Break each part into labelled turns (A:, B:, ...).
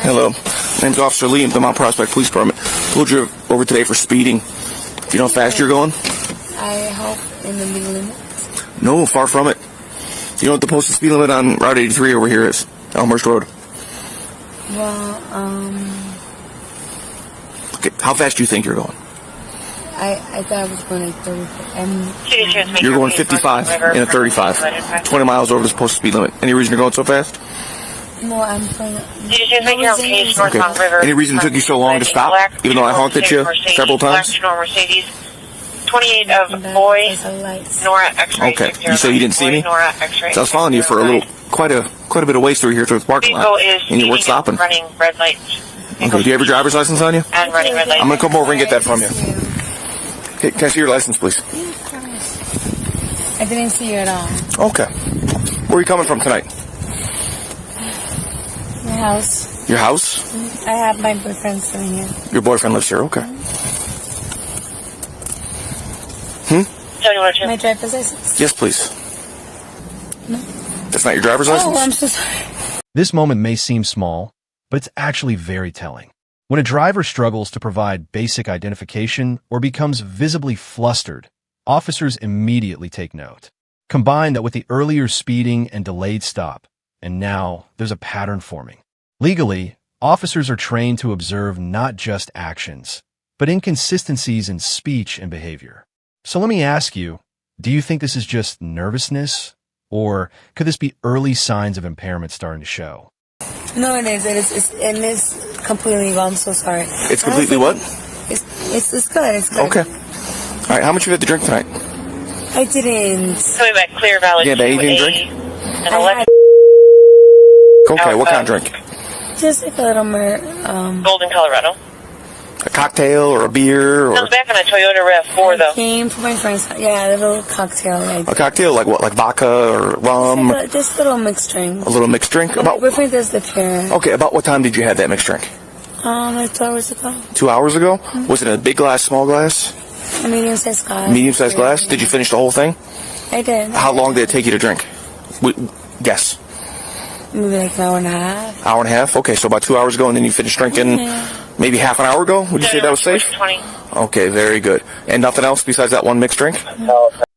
A: Hello. My name's Officer Lee. I'm the Mount Prospect Police Department. Pulled you over today for speeding. Do you know how fast you're going?
B: I hope in the legal limit.
A: No, far from it. You know what the posted speed limit on Route 83 over here is? Elmhurst Road.
B: Well,
A: Okay, how fast do you think you're going?
B: I thought I was going like 35.
A: You're going 55 in a 35. 20 miles over this posted speed limit. Any reason you're going so fast?
B: No, I'm going.
A: Okay. Any reason it took you so long to stop? Even though I honked at you several times?
C: 28 of boy, Nora X-ray.
A: Okay. You say you didn't see me? So I was following you for quite a bit of ways through here through the parking lot, and you weren't stopping.
C: Running red lights.
A: Okay. Do you have your driver's license on you?
C: And running red lights.
A: I'm gonna come over and get that from you. Okay. Can I see your license, please?
B: Yeah, of course. I didn't see you at all.
A: Okay. Where are you coming from tonight?
B: Your house.
A: Your house?
B: I have my boyfriend living here.
A: Your boyfriend lives here. Okay.
B: My driver's license?
A: Yes, please.
B: No.
A: That's not your driver's license?
B: Oh, I'm so sorry.
D: This moment may seem small, but it's actually very telling. When a driver struggles to provide basic identification or becomes visibly flustered, officers immediately take note. Combine that with the earlier speeding and delayed stop, and now there's a pattern forming. Legally, officers are trained to observe not just actions, but inconsistencies in speech and behavior. So let me ask you, do you think this is just nervousness, or could this be early signs of impairment starting to show?
B: No, it is. It is completely legal. I'm so sorry.
A: It's completely what?
B: It's good. It's good.
A: Okay. All right, how much you had to drink tonight?
B: I didn't.
C: Coming back Clear Valley.
A: Yeah, but you didn't drink? Okay, what kind of drink?
B: Just like a little more,
C: Golden, Colorado.
A: A cocktail or a beer? Or
C: I was back on a Toyota RAV4 though.
B: Came from my friend's house. Yeah, a little cocktail.
A: A cocktail like what? Like vodka or rum?
B: Just a little mixed drink.
A: A little mixed drink?
B: My boyfriend does live here.
A: Okay, about what time did you have that mixed drink?
B: Like 2 hours ago.
A: 2 hours ago? Mm-hmm. Was it a big glass, small glass?
B: A medium-sized glass.
A: Medium-sized glass? Did you finish the whole thing?
B: I did.
A: How long did it take you to drink? Guess.
B: Maybe like an hour and a half.
A: Hour and a half? Okay, so about 2 hours ago, and then you finished drinking maybe half an hour ago? Would you say that was safe?
C: 20.
A: Okay, very good. And nothing else besides that one mixed drink?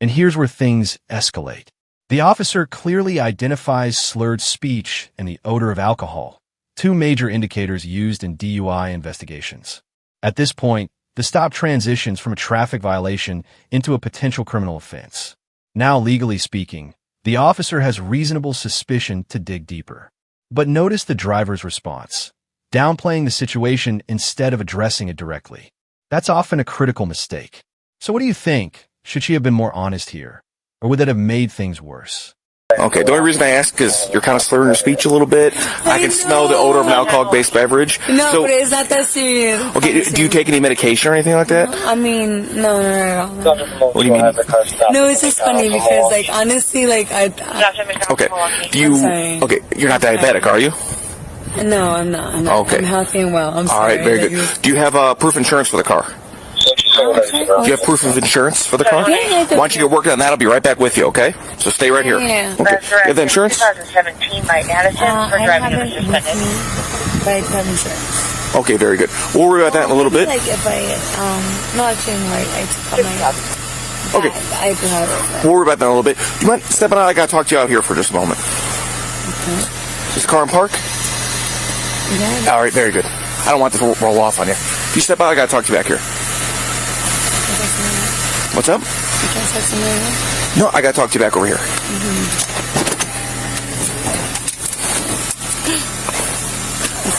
D: And here's where things escalate. The officer clearly identifies slurred speech and the odor of alcohol, two major indicators used in DUI investigations. At this point, the stop transitions from a traffic violation into a potential criminal offense. Now, legally speaking, the officer has reasonable suspicion to dig deeper. But notice the driver's response, downplaying the situation instead of addressing it directly. That's often a critical mistake. So what do you think? Should she have been more honest here? Or would that have made things worse?
A: Okay, the only reason I ask is you're kind of slurring your speech a little bit. I can smell the odor of an alcoholic-based beverage.
B: No, but it's not that serious.
A: Okay, do you take any medication or anything like that?
B: I mean, no, not at all.
A: What do you mean?
B: No, it's just funny because, like, honestly, like,
A: Okay, okay, you're not diabetic, are you?
B: No, I'm not.
A: Okay.
B: I'm healthy and well. I'm sorry.
A: All right, very good. Do you have proof of insurance for the car? Do you have proof of insurance for the car?
B: Yeah, I do.
A: Why don't you get working on that? I'll be right back with you, okay? So stay right here.
B: Yeah.
A: Okay. You have the insurance?
C: 2017 by Addison for
B: I
C: driving
B: haven't
C: under
B: with
C: suspended.
B: me, but I do have insurance.
A: Okay, very good. We'll worry about that in a little bit.
B: Like if I, no, actually, no, I took my,
A: Okay.
B: I do have it.
A: We'll worry about that in a little bit. Do you mind stepping out? I gotta talk to you out here for just a moment.
B: Okay.
A: Is the car in park?
B: Yeah.
A: All right, very good. I don't want this to roll off on you. If you step out, I gotta talk to you back here. What's up? No, I gotta talk to you back over here.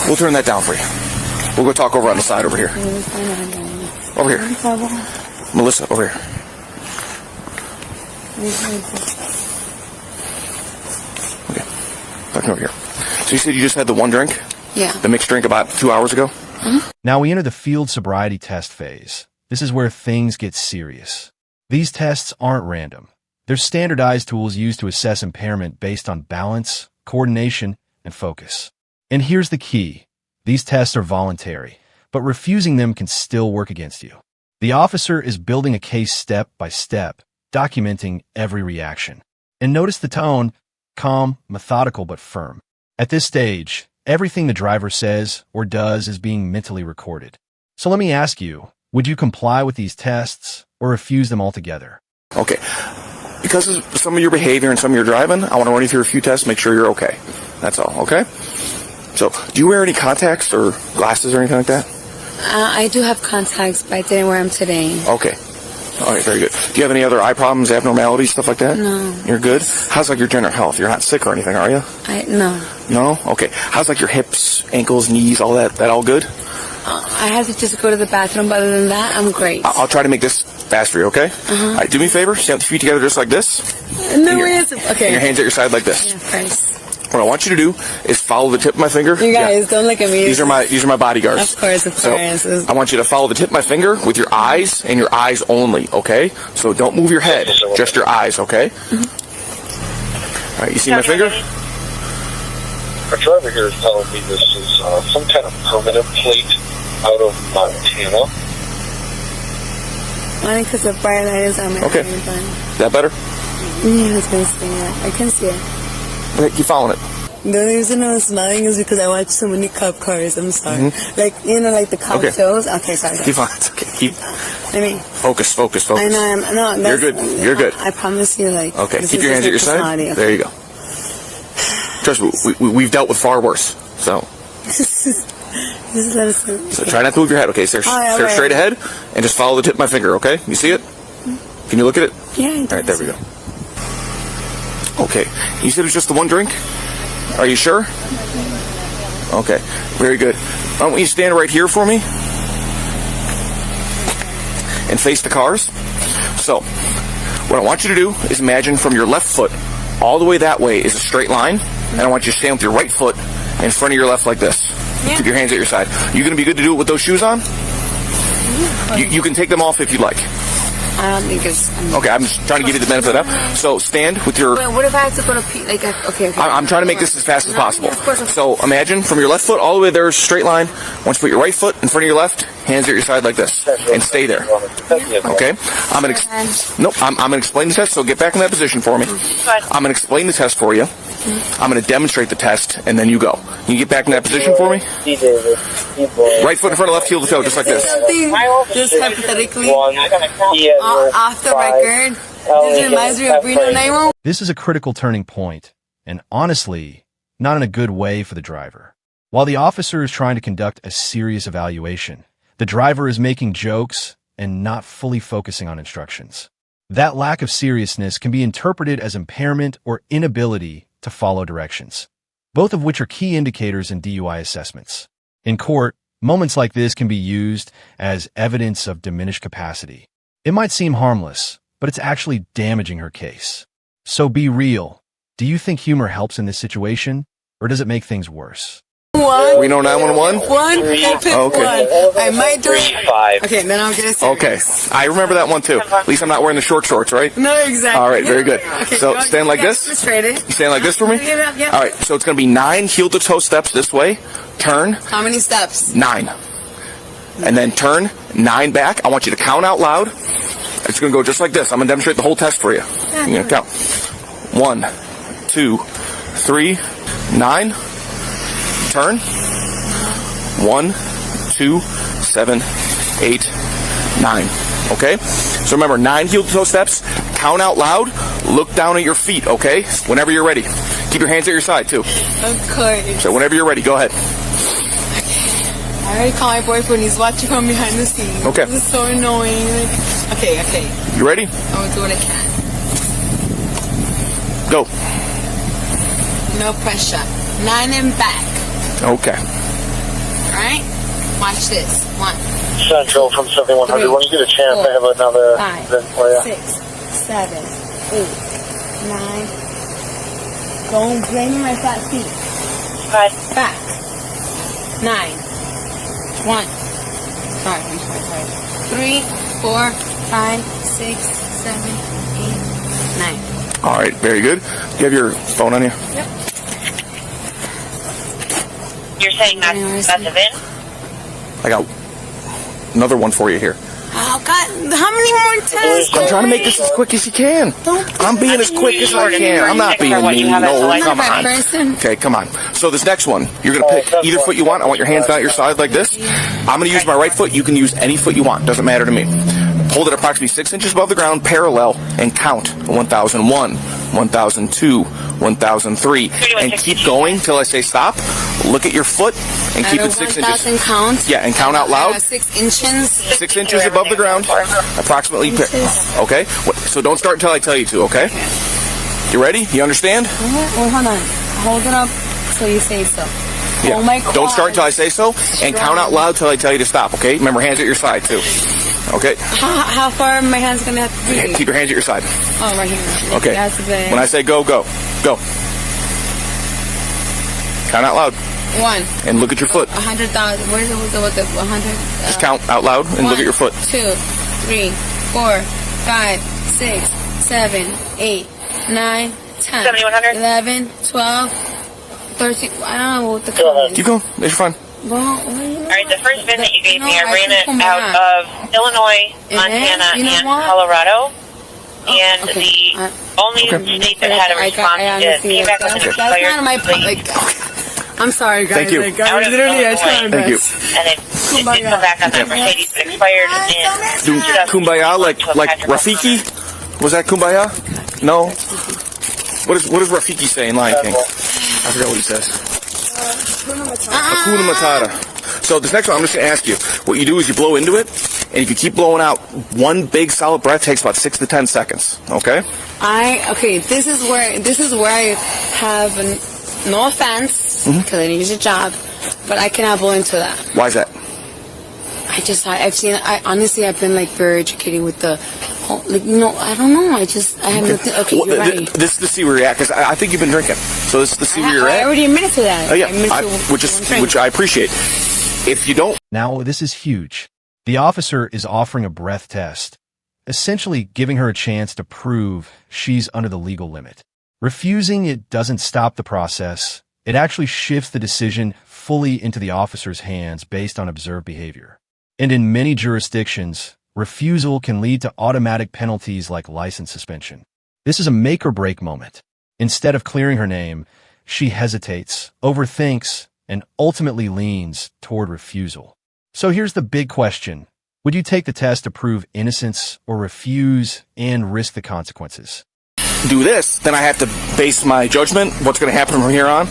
A: We'll turn that down for you. We'll go talk over on the side over here. Over here. Melissa, over here. Okay. Talking over here. So you said you just had the one drink?
B: Yeah.
A: The mixed drink about 2 hours ago?
D: Now we enter the field sobriety test phase. This is where things get serious. These tests aren't random. They're standardized tools used to assess impairment based on balance, coordination, and focus. And here's the key. These tests are voluntary, but refusing them can still work against you. The officer is building a case step by step, documenting every reaction. And notice the tone, calm, methodical, but firm. At this stage, Everything the driver says or does is being mentally recorded. So let me ask you, would you comply with these tests or refuse them altogether?
A: Okay. Because of some of your behavior and some of your driving, I want to run you through a few tests, make sure you're okay. That's all, okay? So, do you wear any contacts or glasses or anything like that?
B: I do have contacts, but I didn't wear them today.
A: Okay. All right, very good. Do you have any other eye problems, abnormalities, stuff like that?
B: No.
A: You're good? How's like your general health? You're not sick or anything, are you?
B: No.
A: No? Okay. How's like your hips, ankles, knees, all that? That all good?
B: I have to just go to the bathroom, but other than that, I'm great.
A: I'll try to make this fast for you, okay? All right, do me a favor. Stand with your feet together just like this.
B: No way. Okay.
A: And your hands at your side like this.
B: Yeah, first.
A: What I want you to do is follow the tip of my finger.
B: You guys, don't look at me.
A: These are my bodyguards.
B: Of course.
A: So I want you to follow the tip of my finger with your eyes and your eyes only, okay? So don't move your head, just your eyes, okay? All right, you see my finger?
E: Our driver here is telling me this is some kind of permanent plate out of Montana.
B: Only because the bright light is on my
A: Okay.
B: face.
A: Is that better?
B: Yeah, I can see it. I can see it.
A: Okay, keep following it.
B: The only reason I was smiling is because I watch so many cop cars. I'm sorry. Like, like the cop shows. Okay, sorry.
A: Keep following it. Okay, keep.
B: I mean,
A: Focus.
B: I know. No,
A: You're good. You're good.
B: I promise you, like.
A: Okay,
B: this
A: keep
B: is
A: your hands at your
B: just
A: side.
B: personality,
A: There you go. Trust me, we've dealt with far worse. So
B: Just let us know.
A: So try not to move your head, okay? Stare straight ahead and just follow the tip of my finger, okay? You see it? Can you look at it?
B: Yeah, I
A: All right, there we go. Okay. You said it was just the one drink? Are you sure? Okay. Very good. I want you to stand right here for me and face the cars. So, what I want you to do is imagine from your left foot all the way that way is a straight line, and I want you to stand with your right foot in front of your left like this.
B: Yeah.
A: Keep your hands at your side. You going to be good to do it with those shoes on? You can take them off if you like.
B: I don't think it's.
A: Okay, I'm just trying to give you the benefit of that. So stand with your.
B: Wait, what if I have to go to pee? Like, okay.
A: I'm trying to make this as fast as possible.
B: Yeah, of course.
A: So imagine from your left foot all the way there, straight line. Once you put your right foot in front of your left, hands at your side like this, and stay there. Okay. I'm gonna explain the test. So get back in that position for me. I'm gonna explain the test for you. I'm gonna demonstrate the test, and then you go. Can you get back in that position for me? Right foot in front of left heel to toe, just like this.
B: Something just hypothetically off the record. This reminds me of Reno 911.
D: This is a critical turning point, and honestly, not in a good way for the driver. While the officer is trying to conduct a serious evaluation, the driver is making jokes and not fully focusing on instructions. That lack of seriousness can be interpreted as impairment or inability to follow directions, both of which are key indicators in DUI assessments. In court, moments like this can be used as evidence of diminished capacity. It might seem harmless, but it's actually damaging her case. So be real. Do you think humor helps in this situation, or does it make things worse?
A: Reno 911?
B: Okay. I might do it.
E: 5.
B: Okay, then I'll get it.
A: Okay. I remember that one too. At least I'm not wearing the short shorts, right?
B: No, exactly.
A: All right, very good.
B: Okay,
A: So stand like this.
B: Straight it.
A: You stand like this for me?
B: Yeah.
A: All right, so it's going to be 9 heel-to-toe steps this way. Turn.
B: How many steps?
A: 9. And then turn 9 back. I want you to count out loud. It's going to go just like this. I'm going to demonstrate the whole test for you. You're going to count. 1, 2, 3, 9. Turn. 1, 2, 7, 8, 9. Okay? So remember, 9 heel-to-toe steps. Count out loud. Look down at your feet, okay? Whenever you're ready. Keep your hands at your side, too.
B: Of course.
A: So whenever you're ready, go ahead.
B: I already called my boyfriend. He's watching from behind the scenes.
A: Okay.
B: This is so annoying. Okay.
A: You ready?
B: I will do what I can.
A: Go.
B: No pressure. 9 and back.
A: Okay.
B: Alright? Watch this. 1,
E: Central from 7100. When you get a chance, I have another
B: 5,
E: event for you.
B: 6, 7, 8, 9. Don't blame me my flat feet.
C: 5.
B: Back. 9. 1. Sorry. 3, 4, 5, 6, 7, 8, 9.
A: All right, very good. You have your phone on you?
B: Yep.
C: You're saying that's a VIN?
A: I got another one for you here.
B: God, how many more tests?
A: I'm trying to make this as quick as you can. I'm being as quick as I can. I'm not being mean. No, come on. Okay, come on. So this next one, you're going to pick either foot you want. I want your hands down at your side like this. I'm going to use my right foot. You can use any foot you want. Doesn't matter to me. Hold it approximately 6 inches above the ground, parallel, and count 1,001, 1,002, 1,003, and keep going till I say stop. Look at your foot and keep it 6 inches.
B: Count.
A: Yeah, and count out loud.
B: 6 inches.
A: 6 inches above the ground, approximately. Okay, so don't start until I tell you to. Okay. You ready? You understand?
B: Well, hold on. Hold it up so you say so.
A: Yeah.
B: Oh my God.
A: Don't start until I say so, and count out loud till I tell you to stop. Okay. Remember, hands at your side too. Okay.
B: How far my hands gonna have to be?
A: Keep your hands at your side.
B: Oh, right here.
A: Okay. When I say go, go, go. Count out loud.
B: 1.
A: And look at your foot.
B: 100,000. Where's the 100?
A: Just count out loud and look at your foot.
B: 2, 3, 4, 5, 6, 7, 8, 9, 10,
C: 7,100?
B: 11, 12, 13. I don't know what the count is.
A: Keep going. It's fine.
B: Well,
C: Alright, the first bin that you gave me, I ran it out of Illinois, Montana, and Colorado. And the only state that had a response came back with an expired.
B: That's not my like. I'm sorry, guys.
A: Thank you.
B: Like, I literally, I tried my
A: Thank you.
B: best.
C: And it did come back on that Mercedes, but expired in
A: Kumbaya, like Rafiki? Was that Kumbaya? No. What does Rafiki say in Lion King? I forgot what he says. Hakuna Matata. So this next one, I'm just going to ask you. What you do is you blow into it, and if you keep blowing out, one big solid breath takes about 6 to 10 seconds. Okay?
B: This is where I have no offense because I need a job, but I cannot blow into that.
A: Why is that?
B: I've been like very educated with the whole, like, I don't know. I have nothing. Okay,
A: Well,
B: you're right.
A: this is to see where you're at, because I think you've been drinking. So this is to see where you're
B: I
A: at.
B: already admitted to that.
A: Oh, yeah.
B: I admitted to
A: Which I appreciate. If you don't...
D: Now, this is huge. The officer is offering a breath test, essentially giving her a chance to prove she's under the legal limit. Refusing it doesn't stop the process. It actually shifts the decision fully into the officer's hands based on observed behavior. And in many jurisdictions, refusal can lead to automatic penalties like license suspension. This is a make-or-break moment. Instead of clearing her name, she hesitates, overthinks, and ultimately leans toward refusal. So here's the big question. Would you take the test to prove innocence or refuse and risk the consequences?
A: do this, then I have to base my judgment, what's going to happen from here on,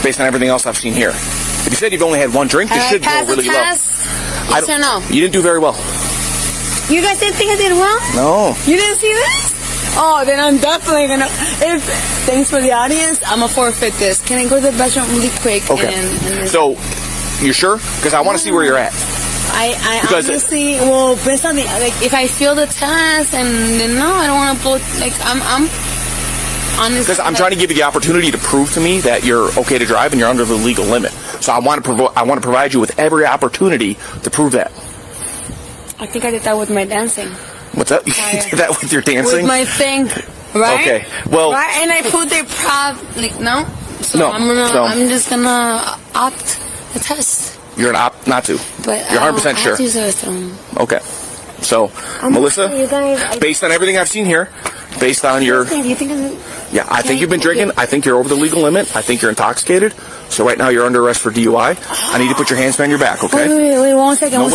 A: based on everything else I've seen here. If you said you've only had one drink, this should go really well.
B: Yes or no?
A: You didn't do very well.
B: You guys didn't think I did well?
A: No.
B: You didn't see this? Oh, then I'm definitely gonna. Thanks for the audience. I'm gonna forfeit this. Can I go to the bathroom really quick?
A: Okay.
B: And
A: so, you sure? Because I want to see where you're at.
B: I honestly, well, based on the if I feel the test and then no, I don't want to blow. Like I'm honestly.
A: Because I'm trying to give you the opportunity to prove to me that you're okay to drive and you're under the legal limit. So I want to provide you with every opportunity to prove that.
B: I think I did that with my dancing.
A: What's that? You did that with your dancing?
B: With my thing, right?
A: Okay. Well,
B: right, and I put the no. So
A: no.
B: I'm just gonna opt the test.
A: You're an opt not to.
B: But
A: you're 100% sure. Okay. So, Melissa, based on everything I've seen here, based on your...
B: You think
A: yeah, I think you've been drinking. I think you're over the legal limit. I think you're intoxicated. So right now you're under arrest for DUI. I need to put your hands behind your back, okay?
B: Wait, one second. I want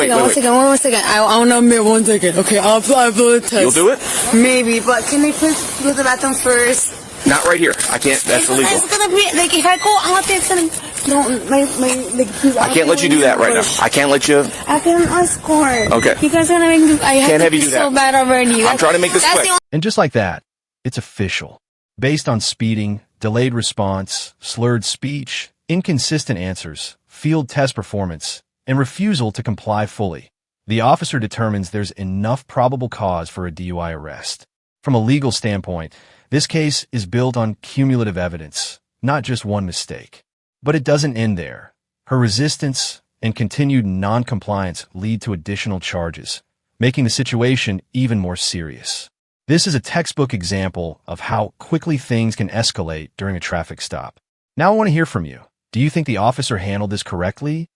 B: to admit 1 second. Okay, I'll blow the test.
A: You'll do it?
B: Maybe, but can I please go to the bathroom first?
A: Not right here. I can't. That's illegal.
B: It's gonna be like if I go out there, it's gonna. No,
A: I can't let you do that right now. I can't let you.
B: I can escort.
A: Okay.
B: You guys are gonna make me. I
A: can't have you do
B: so
A: that.
B: Bad already.
A: I'm trying to make this quick.
D: And just like that, it's official. Based on speeding, delayed response, slurred speech, inconsistent answers, field test performance, and refusal to comply fully, the officer determines there's enough probable cause for a DUI arrest. From a legal standpoint, this case is built on cumulative evidence, not just one mistake. But it doesn't end there. Her resistance and continued non-compliance lead to additional charges, making the situation even more serious. This is a textbook example of how quickly things can escalate during a traffic stop. Now I want to hear from you. Do you think the officer handled this correctly?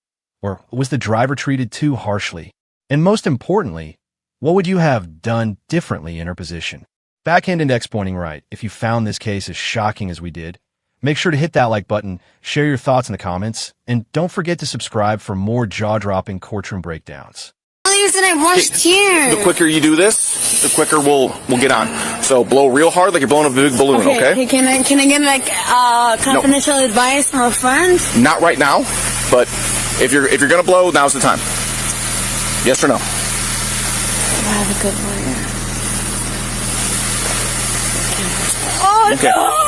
D: Or was the driver treated too harshly? And most importantly, What would you have done differently in her position? Backhand index pointing right. If you found this case as shocking as we did, make sure to hit that like button, share your thoughts in the comments, and don't forget to subscribe for more jaw-dropping courtroom breakdowns.
B: I rushed here.
A: The quicker you do this, the quicker we'll get on. So blow real hard like you're blowing a big balloon, okay?
B: Hey, can I get like confidential advice from a friend?
A: Not right now, but if you're gonna blow, now's the time. Yes or no?
B: I have a good lawyer. Oh
A: okay.
B: no!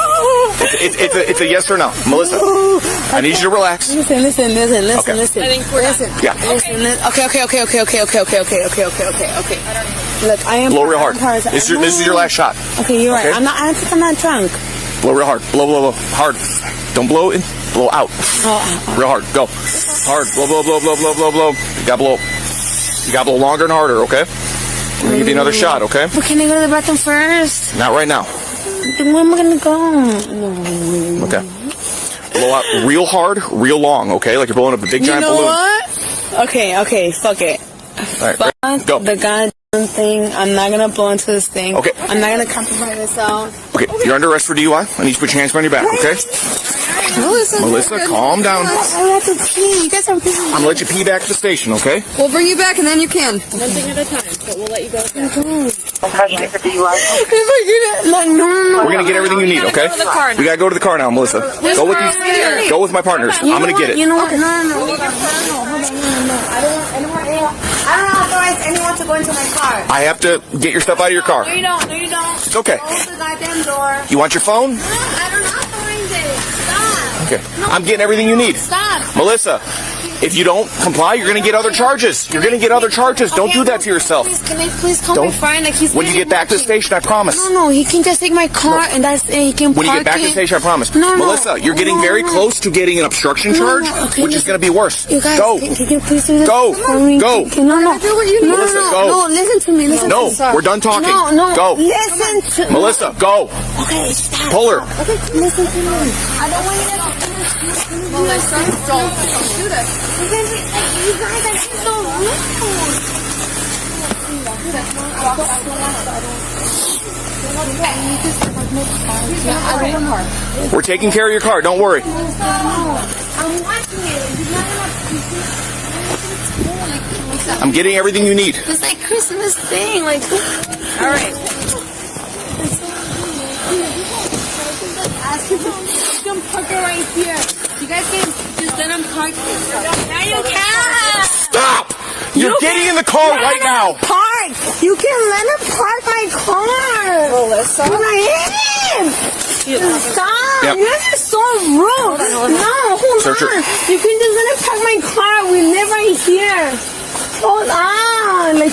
A: It's a yes or no, Melissa. I need you to relax.
B: Listen.
A: Okay.
B: Listen.
C: I think we're
B: listen.
A: Yeah.
B: Okay. Look, I am.
A: Blow real hard. This is your last shot.
B: Okay, you're right. I'm not drunk.
A: Blow real hard. Blow hard. Don't blow in. Blow out. Real hard. Go. Hard. Blow. You gotta blow longer and harder. Okay. I'm gonna give you another shot. Okay.
B: But can I go to the bathroom first?
A: Not right now.
B: Then where am I gonna go? No.
A: Okay. Blow out real hard, real long, okay? Like you're blowing up a big giant balloon.
B: You know what? Okay, fuck it.
A: All right,
B: Fuck
A: go.
B: the goddamn thing. I'm not gonna blow into this thing.
A: Okay.
B: I'm not gonna compromise myself.
A: Okay, you're under arrest for DUI. I need you to put your hands behind your back, okay? Melissa, calm down.
B: I have to pee. You guys are busy.
A: I'm gonna let you pee back to the station, okay?
F: We'll bring you back and then you can.
C: One thing at a time, but we'll let you go.
E: Custody for DUI.
B: If I get it, like, no.
A: We're gonna get everything you need, okay? We gotta go to the car now, Melissa. Go with these. Go with my partners. I'm gonna get it.
B: You know what? No. I don't authorize anyone to go into my car.
A: I have to get your stuff out of your car.
B: No, you don't.
A: It's okay.
B: Close the goddamn door.
A: You want your phone?
B: No, I don't authorize it. Stop.
A: Okay. I'm getting everything you need.
B: Stop.
A: Melissa, if you don't comply, you're gonna get other charges. You're gonna get other charges. Don't do that to yourself.
B: Can I please call my friend? Like he's
A: when you get back to the station, I promise.
B: No, he can just take my car and that's it. He can
A: When you
B: park
A: get back to the
B: it.
A: station, I promise.
B: No.
A: Melissa, you're getting very close to getting an obstruction charge,
B: Okay,
A: which is going to be worse.
B: You guys,
A: Go.
B: Can you please do this
A: Go.
B: for me?
A: Go.
B: No.
A: Melissa, go.
B: No, listen to me.
A: No, we're done talking.
B: No.
A: Go.
B: Listen to me.
A: Melissa, go.
B: Okay, stop.
A: Pull her.
B: Okay, listen to me. I don't want you to
F: Melissa, don't do this.
B: You guys are so rude.
A: We're taking care of your car. Don't worry.
B: I'm watching it.
A: I'm getting everything you need.
B: It's like Christmas thing. Like,
F: All right.
B: you can park it right here. You guys can just let him park it. Now you can.
A: Stop! You're getting in the car right now.
B: Park. You can let him park my car.
F: Melissa.
B: Stop.
A: Yep.
B: You guys are so rude. No, hold
A: Search
B: on.
A: her.
B: You can just let him park my car. We live right here. Hold on. Like,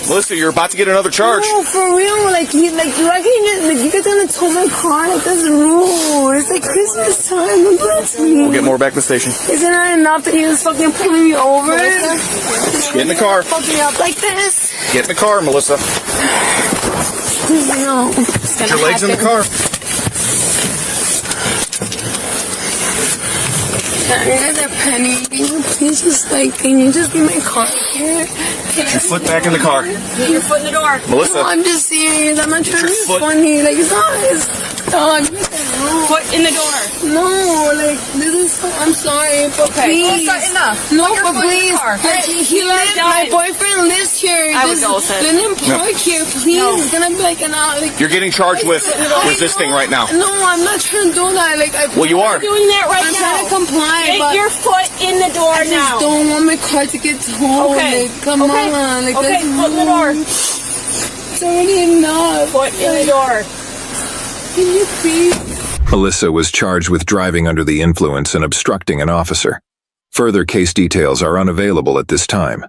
A: Melissa, you're about to get another charge.
B: no, for real. Like, you guys gonna tow my car. Like, that's rude. It's like Christmas time. Don't do that to me.
A: We'll get more back to the station.
B: Isn't that enough that he was fucking pulling me over?
A: Get in the car.
B: Fuck me up like this?
A: Get in the car, Melissa.
B: No.
A: Put your legs in the car.
B: You guys are penny. Can you please just can you just be my car here?
A: Put your foot back in the car.
F: Get your foot in the door.
A: Melissa.
B: No, I'm just serious. I'm not trying to
A: your
B: be
A: foot-
B: funny. Like, it's not his dog.
F: Foot in the door.
B: No, like, this is so, I'm sorry, but please.
F: Melissa, enough.
B: No,
F: Put your
B: but
F: foot in the
B: please.
F: car.
B: He lives, my boyfriend lives here.
F: I would
B: Just
F: go with it.
B: let him park here, please. It's gonna be like an hour. Like,
A: You're getting charged with resisting right now.
B: no, I'm not trying to do that. Like,
A: Well, you are.
F: Doing that right
B: I'm
F: now.
B: trying to comply,
F: Get
B: but
F: your foot in the door
B: I just
F: now.
B: don't want my car to get towed.
F: Okay.
B: Like, come
F: Okay.
B: on. Like,
F: Okay,
B: that's
F: foot in the door.
B: It's already enough.
F: Foot in the door.
B: Can you please?
G: Melissa was charged with driving under the influence and obstructing an officer. Further case details are unavailable at this time.